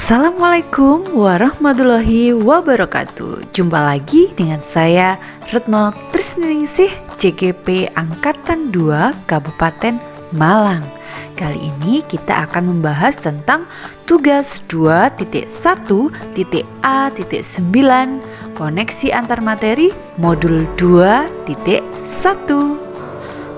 Assalamualaikum warahmatullahi wabarakatuh. Jumpa lagi dengan saya Retno Trisningsih, CGP Angkatan 2 Kabupaten Malang. Kali ini kita akan membahas tentang tugas 2.1.A.9 koneksi antar materi modul 2.1.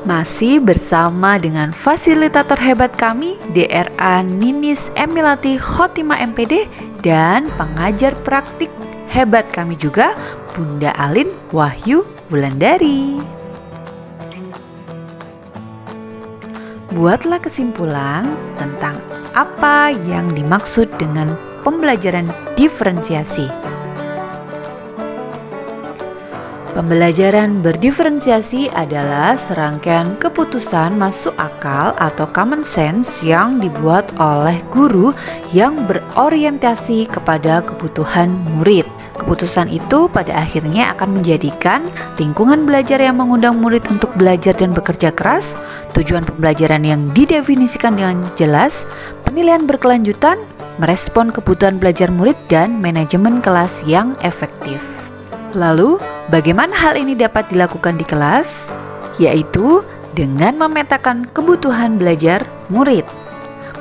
Masih bersama dengan fasilitator hebat kami, DRA Ninis Emilati Khotimah MPD, dan pengajar praktik hebat kami juga, Bunda Alin Wahyu Wulandari. Buatlah kesimpulan tentang apa yang dimaksud dengan pembelajaran diferensiasi. Pembelajaran berdiferensiasi adalah serangkaian keputusan masuk akal atau common sense yang dibuat oleh guru yang berorientasi kepada kebutuhan murid. Keputusan itu pada akhirnya akan menjadikan lingkungan belajar yang mengundang murid untuk belajar dan bekerja keras, tujuan pembelajaran yang didefinisikan dengan jelas, penilaian berkelanjutan, merespon kebutuhan belajar murid, dan manajemen kelas yang efektif. Lalu, bagaimana hal ini dapat dilakukan di kelas? Yaitu dengan memetakan kebutuhan belajar murid.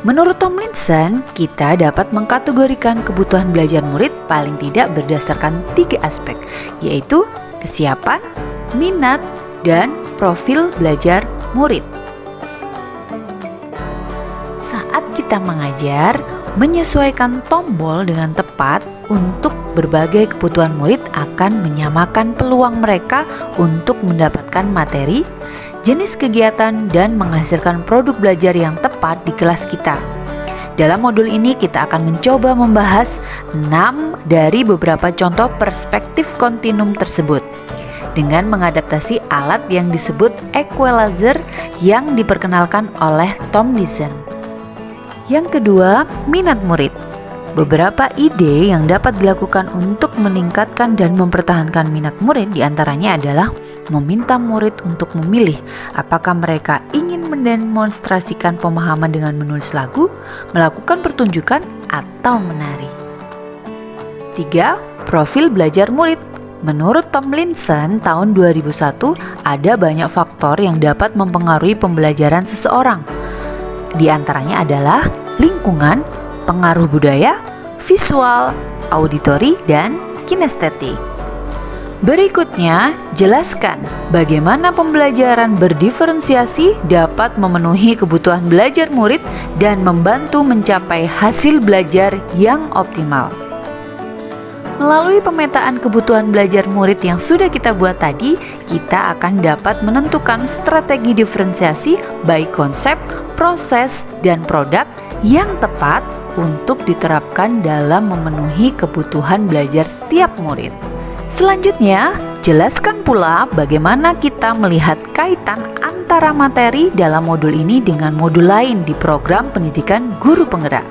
Menurut Tomlinson, kita dapat mengkategorikan kebutuhan belajar murid paling tidak berdasarkan 3 aspek, yaitu kesiapan, minat, dan profil belajar murid. Saat kita mengajar, menyesuaikan tombol dengan tepat untuk berbagai kebutuhan murid akan menyamakan peluang mereka untuk mendapatkan materi, jenis kegiatan, dan menghasilkan produk belajar yang tepat di kelas kita. Dalam modul ini kita akan mencoba membahas 6 dari beberapa contoh perspektif kontinum tersebut dengan mengadaptasi alat yang disebut equalizer yang diperkenalkan oleh Tomlinson. Yang kedua, minat murid. Beberapa ide yang dapat dilakukan untuk meningkatkan dan mempertahankan minat murid diantaranya adalah meminta murid untuk memilih apakah mereka ingin mendemonstrasikan pemahaman dengan menulis lagu, melakukan pertunjukan, atau menari. 3. Profil belajar murid. Menurut Tomlinson tahun 2001 ada banyak faktor yang dapat mempengaruhi pembelajaran seseorang. Di antaranya adalah lingkungan, pengaruh budaya, visual, auditori, dan kinestetik. Berikutnya, jelaskan bagaimana pembelajaran berdiferensiasi dapat memenuhi kebutuhan belajar murid dan membantu mencapai hasil belajar yang optimal. Melalui pemetaan kebutuhan belajar murid yang sudah kita buat tadi, kita akan dapat menentukan strategi diferensiasi baik konsep, proses, dan produk yang tepat untuk diterapkan dalam memenuhi kebutuhan belajar setiap murid. Selanjutnya, jelaskan pula bagaimana kita melihat kaitan antara materi dalam modul ini dengan modul lain di program pendidikan guru penggerak.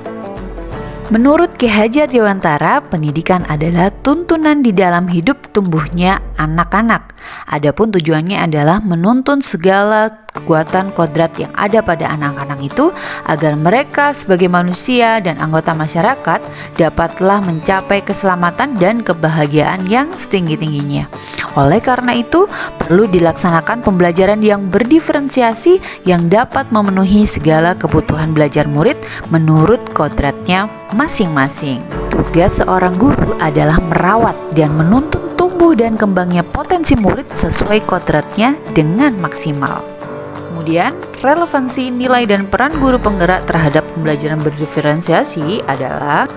Menurut Ki Hajar Dewantara, pendidikan adalah tuntunan di dalam hidup tumbuhnya anak-anak. Adapun tujuannya adalah menuntun segala kekuatan kodrat yang ada pada anak-anak itu agar mereka sebagai manusia dan anggota masyarakat dapatlah mencapai keselamatan dan kebahagiaan yang setinggi-tingginya. Oleh karena itu, perlu dilaksanakan pembelajaran yang berdiferensiasi yang dapat memenuhi segala kebutuhan belajar murid menurut kodratnya masing-masing. Tugas seorang guru adalah merawat dan menuntun tumbuh dan kembangnya potensi murid sesuai kodratnya dengan maksimal. Kemudian, relevansi nilai dan peran guru penggerak terhadap pembelajaran berdiferensiasi adalah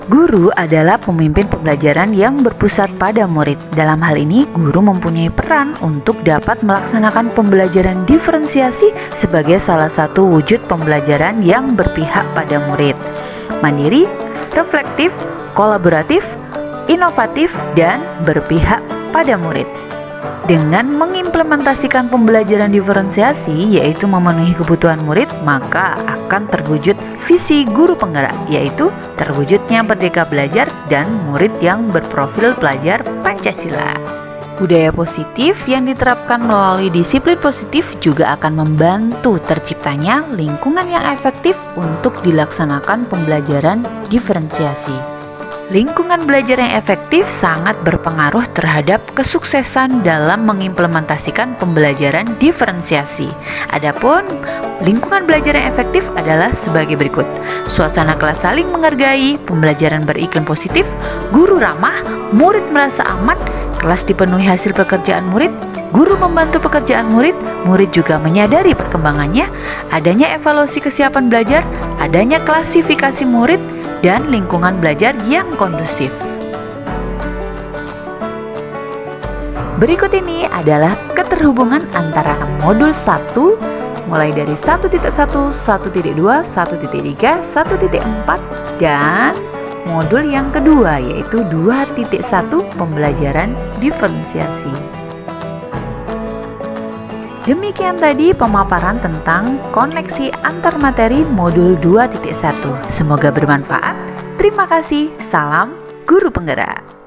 guru adalah pemimpin pembelajaran yang berpusat pada murid. Dalam hal ini, guru mempunyai peran untuk dapat melaksanakan pembelajaran diferensiasi sebagai salah satu wujud pembelajaran yang berpihak pada murid. Mandiri, reflektif, kolaboratif, inovatif, dan berpihak pada murid. Dengan mengimplementasikan pembelajaran diferensiasi, yaitu memenuhi kebutuhan murid, maka akan terwujud visi guru penggerak, yaitu terwujudnya merdeka belajar dan murid yang berprofil pelajar Pancasila. Budaya positif yang diterapkan melalui disiplin positif juga akan membantu terciptanya lingkungan yang efektif untuk dilaksanakan pembelajaran diferensiasi. Lingkungan belajar yang efektif sangat berpengaruh terhadap kesuksesan dalam mengimplementasikan pembelajaran diferensiasi. Adapun lingkungan belajar yang efektif adalah sebagai berikut. Suasana kelas saling menghargai, pembelajaran beriklim positif, guru ramah, murid merasa aman, kelas dipenuhi hasil pekerjaan murid, guru membantu pekerjaan murid, murid juga menyadari perkembangannya, adanya evaluasi kesiapan belajar, adanya klasifikasi murid, dan lingkungan belajar yang kondusif. Berikut ini adalah keterhubungan antara modul 1 mulai dari 1.1, 1.2, 1.3, 1.4 dan modul yang kedua yaitu 2.1 pembelajaran diferensiasi. Demikian tadi pemaparan tentang koneksi antar materi modul 2.1. Semoga bermanfaat. Terima kasih. Salam Guru Penggerak.